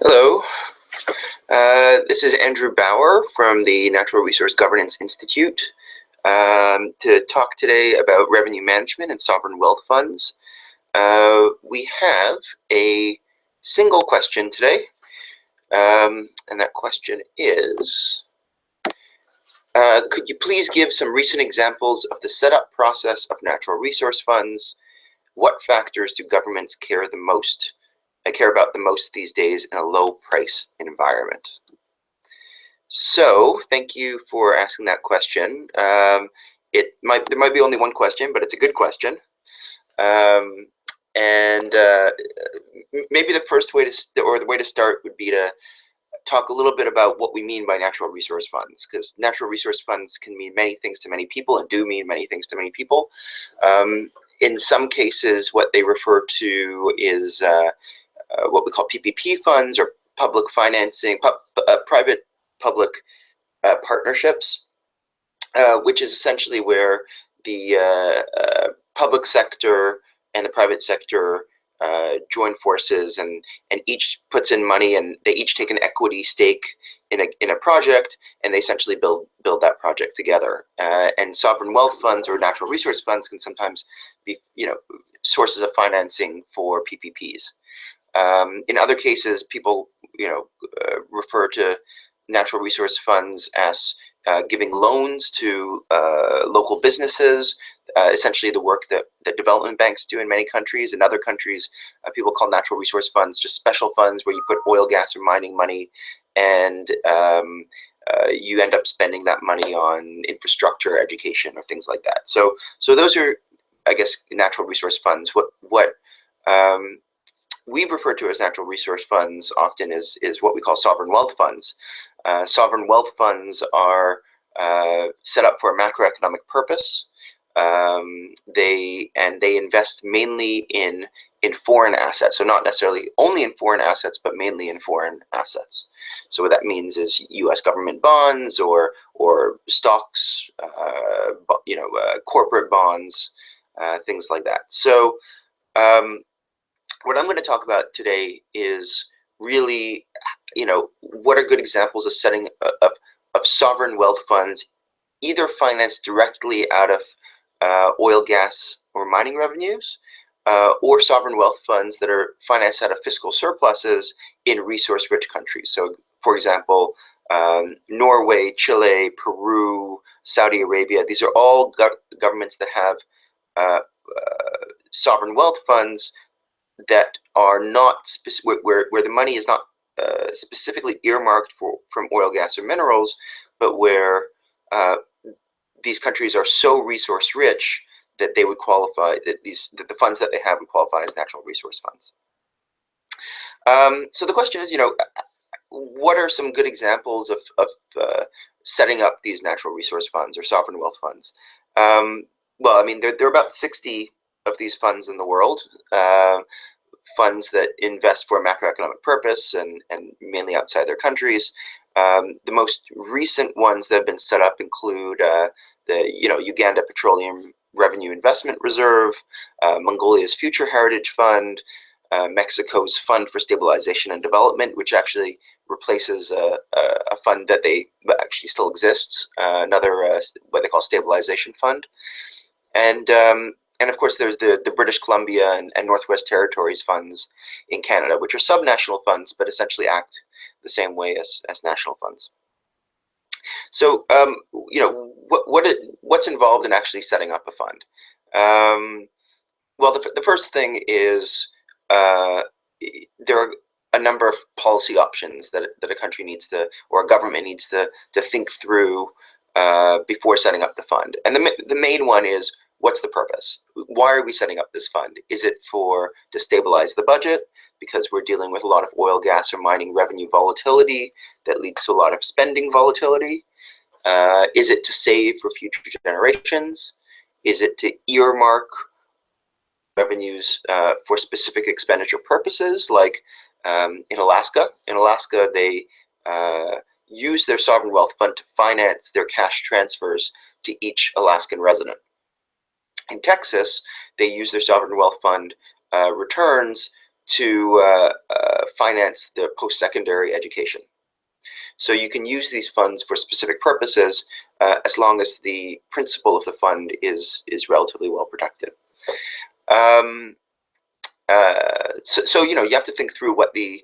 Hello, this is Andrew Bauer from the Natural Resource Governance Institute to talk today about revenue management and sovereign wealth funds. We have a single question today, and that question is, could you please give some recent examples of the setup process of natural resource funds? What factors do governments care about the most these days in a low price environment? So thank you for asking that question. There might be only one question, but it's a good question. Maybe the first way to start would be to talk a little bit about what we mean by natural resource funds, because natural resource funds can mean many things to many people and do mean many things to many people. In some cases, what they refer to is what we call PPP funds, or public financing, private-public partnerships, which is essentially where the public sector and the private sector join forces, and each puts in money, and they each take an equity stake in a project, and they essentially build that project together. And sovereign wealth funds or natural resource funds can sometimes be sources of financing for PPPs. In other cases, people refer to natural resource funds as giving loans to local businesses, essentially the work that development banks do in many countries. In other countries, people call natural resource funds just special funds where you put oil, gas, or mining money, and you end up spending that money on infrastructure, education, or things like that. So those are, I guess, natural resource funds. What we refer to as natural resource funds often is what we call sovereign wealth funds. Sovereign wealth funds are set up for a macroeconomic purpose. They invest mainly in foreign assets, so not necessarily only in foreign assets, but mainly in foreign assets. So what that means is U.S. government bonds or stocks, corporate bonds, things like that. So what I'm going to talk about today is really, what are good examples of setting of sovereign wealth funds, either financed directly out of oil, gas, or mining revenues, or sovereign wealth funds that are financed out of fiscal surpluses in resource-rich countries. So, for example, Norway, Chile, Peru, Saudi Arabia, these are all governments that have sovereign wealth funds that are not where the money is not specifically earmarked from oil, gas, or minerals, but where these countries are so resource rich that they would qualify, that the funds that they have would qualify as natural resource funds. So the question is, what are some good examples of setting up these natural resource funds or sovereign wealth funds? Well, I mean, there are about 60 of these funds in the world, funds that invest for a macroeconomic purpose and mainly outside their countries. The most recent ones that have been set up include the Uganda Petroleum Revenue Investment Reserve, Mongolia's Future Heritage Fund, Mexico's Fund for Stabilization and Development, which actually replaces a fund that actually still exists, another what they call stabilization fund, and of course there's the British Columbia and Northwest Territories funds in Canada, which are subnational funds but essentially act the same way as national funds. So what's involved in actually setting up a fund? Well, the first thing is there are a number of policy options that a country needs to, or a government needs to think through before setting up the fund. And the main one is, what's the purpose? Why are we setting up this fund? Is it to stabilize the budget because we're dealing with a lot of oil, gas, or mining revenue volatility that leads to a lot of spending volatility? Is it to save for future generations? Is it to earmark revenues for specific expenditure purposes, like in Alaska? In Alaska, they use their sovereign wealth fund to finance their cash transfers to each Alaskan resident. In Texas, they use their sovereign wealth fund returns to finance the post-secondary education. So you can use these funds for specific purposes as long as the principle of the fund is relatively well protected. So you have to think through what the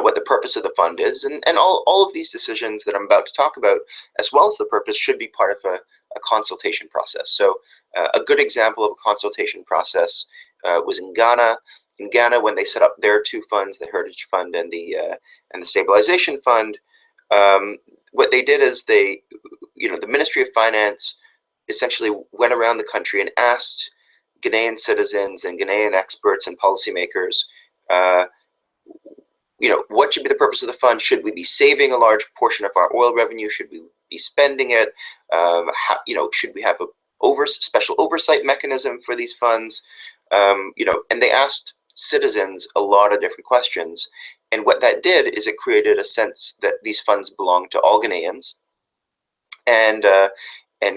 what the purpose of the fund is, and all of these decisions that I'm about to talk about, as well as the purpose, should be part of a consultation process. So a good example of a consultation process was in Ghana. In Ghana, when they set up their two funds, the Heritage Fund and the Stabilization Fund, what they did is the Ministry of Finance essentially went around the country and asked Ghanaian citizens and Ghanaian experts and policymakers, what should be the purpose of the fund? Should we be saving a large portion of our oil revenue? Should we be spending it? Should we have a special oversight mechanism for these funds? And they asked citizens a lot of different questions. And what that did is it created a sense that these funds belong to all Ghanaians, and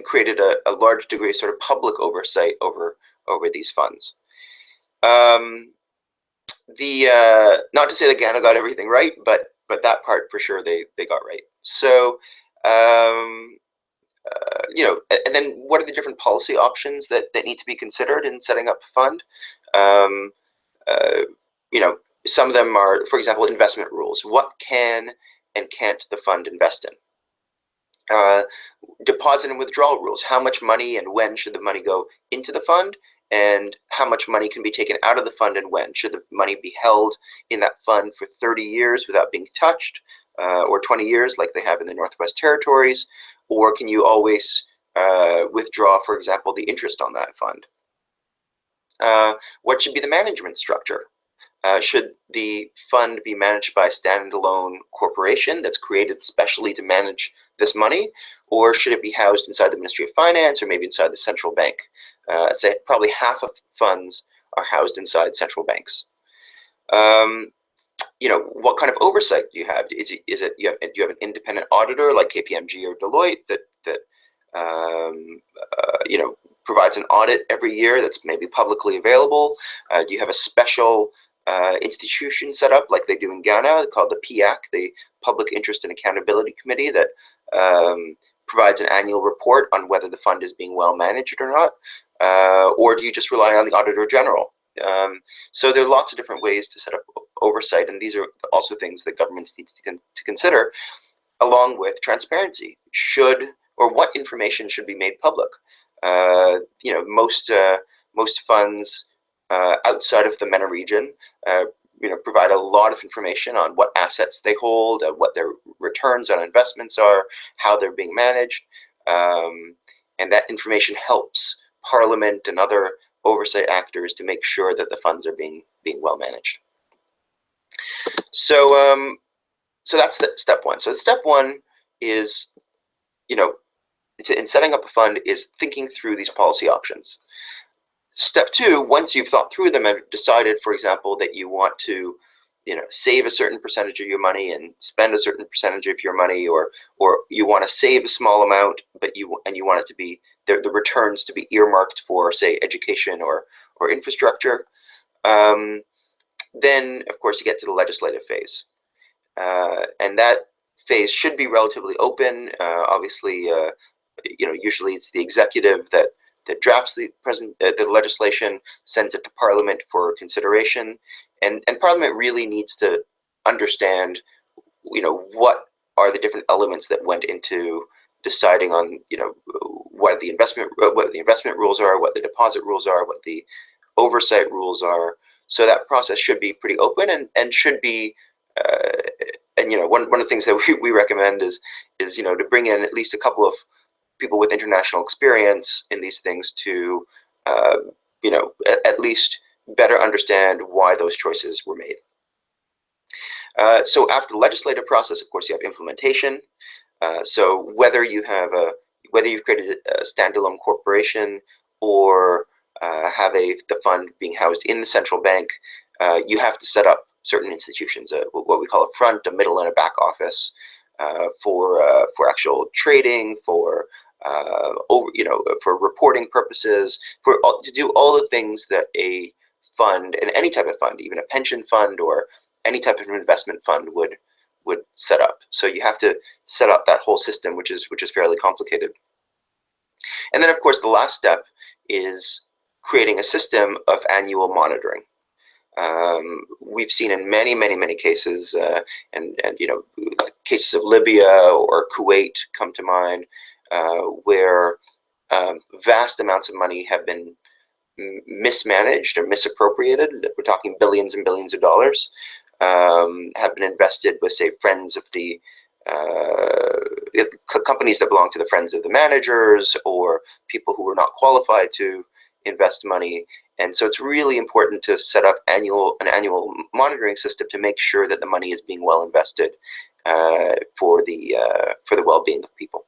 created a large degree of sort of public oversight over these funds. Not to say that Ghana got everything right, but that part for sure they got right. So and then what are the different policy options that need to be considered in setting up a fund? Some of them are, for example, investment rules. What can and can't the fund invest in? Deposit and withdrawal rules. How much money and when should the money go into the fund? And how much money can be taken out of the fund and when? Should the money be held in that fund for 30 years without being touched, or 20 years like they have in the Northwest Territories? Or can you always withdraw, for example, the interest on that fund? What should be the management structure? Should the fund be managed by a standalone corporation that's created specially to manage this money? Or should it be housed inside the Ministry of Finance or maybe inside the central bank? I'd say probably half of funds are housed inside central banks. What kind of oversight do you have? Do you have an independent auditor like KPMG or Deloitte that provides an audit every year that's maybe publicly available? Do you have a special institution set up like they do in Ghana called the PIAC, the Public Interest and Accountability Committee, that provides an annual report on whether the fund is being well managed or not? Or do you just rely on the Auditor General? So there are lots of different ways to set up oversight, and these are also things that governments need to consider, along with transparency. What information should be made public? Most funds outside of the MENA region provide a lot of information on what assets they hold, what their returns on investments are, how they're being managed, and that information helps Parliament and other oversight actors to make sure that the funds are being well managed. So that's step one. So step one is, in setting up a fund, is thinking through these policy options. Step two, once you've thought through them and decided, for example, that you want to, save a certain percentage of your money and spend a certain percentage of your money, or you want to save a small amount, but you want it to be the returns to be earmarked for, say, education or infrastructure, then of course you get to the legislative phase, and that phase should be relatively open. Obviously, usually it's the executive that drafts the legislation, sends it to Parliament for consideration, and Parliament really needs to understand, what are the different elements that went into deciding on, what the investment rules are, what the deposit rules are, what the oversight rules are. So that process should be pretty open and should be, one of the things that we recommend is to bring in at least a couple of people with international experience in these things to, at least better understand why those choices were made. So after the legislative process, of course, you have implementation. So whether you've created a standalone corporation or have the fund being housed in the central bank, you have to set up certain institutions, what we call a front, a middle, and a back office for actual trading, for reporting purposes, to do all the things that a fund, and any type of fund, even a pension fund or any type of investment fund would set up. So you have to set up that whole system, which is fairly complicated. And then, of course, the last step is creating a system of annual monitoring. We've seen in many cases, and cases of Libya or Kuwait come to mind, where vast amounts of money have been mismanaged or misappropriated. We're talking billions and billions of dollars, have been invested with, say, friends of the companies that belong to the friends of the managers, or people who were not qualified to invest money. And so it's really important to set up an annual monitoring system to make sure that the money is being well invested for the well-being of people.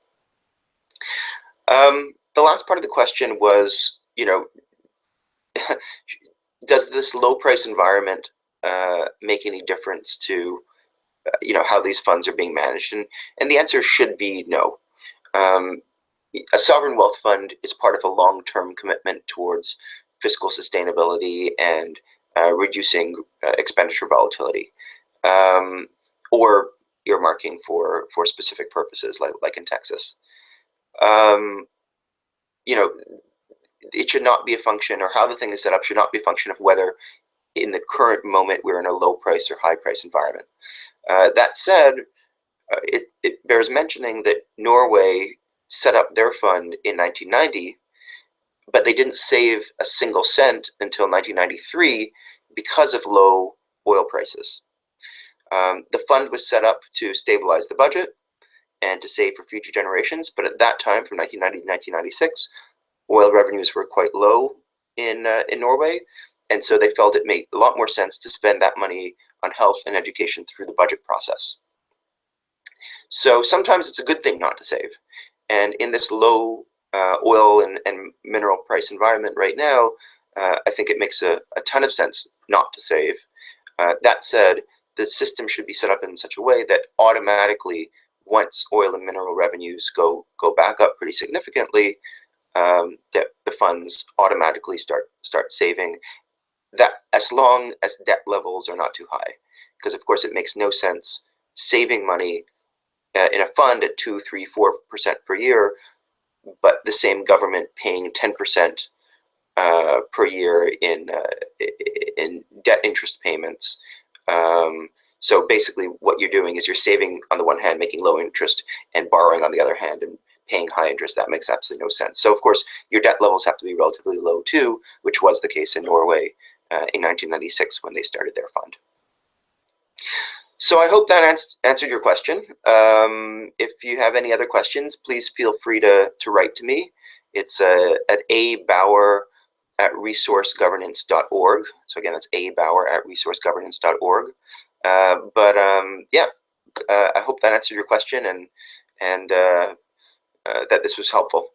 The last part of the question was, does this low price environment make any difference to how these funds are being managed? And the answer should be no. A sovereign wealth fund is part of a long-term commitment towards fiscal sustainability and reducing expenditure volatility, or earmarking for specific purposes, like in Texas. It should not be a function, or how the thing is set up should not be a function of whether in the current moment we're in a low price or high price environment. That said, it bears mentioning that Norway set up their fund in 1990, but they didn't save a single cent until 1993 because of low oil prices. The fund was set up to stabilize the budget and to save for future generations, but at that time, from 1990 to 1996, oil revenues were quite low in Norway, and so they felt it made a lot more sense to spend that money on health and education through the budget process. So sometimes it's a good thing not to save. And in this low oil and mineral price environment right now, I think it makes a ton of sense not to save. That said, the system should be set up in such a way that automatically, once oil and mineral revenues go back up pretty significantly, that the funds automatically start saving, that as long as debt levels are not too high. Because of course it makes no sense saving money in a fund at 2%, 3%, 4% per year, but the same government paying 10% per year in debt interest payments. So basically what you're doing is you're saving on the one hand, making low interest, and borrowing on the other hand and paying high interest. That makes absolutely no sense. So of course your debt levels have to be relatively low too, which was the case in Norway in 1996 when they started their fund. So I hope that answered your question. If you have any other questions, please feel free to write to me. It's at abauer@resourcegovernance.org. So again, that's abauer@resourcegovernance.org. I hope that answered your question, and that this was helpful.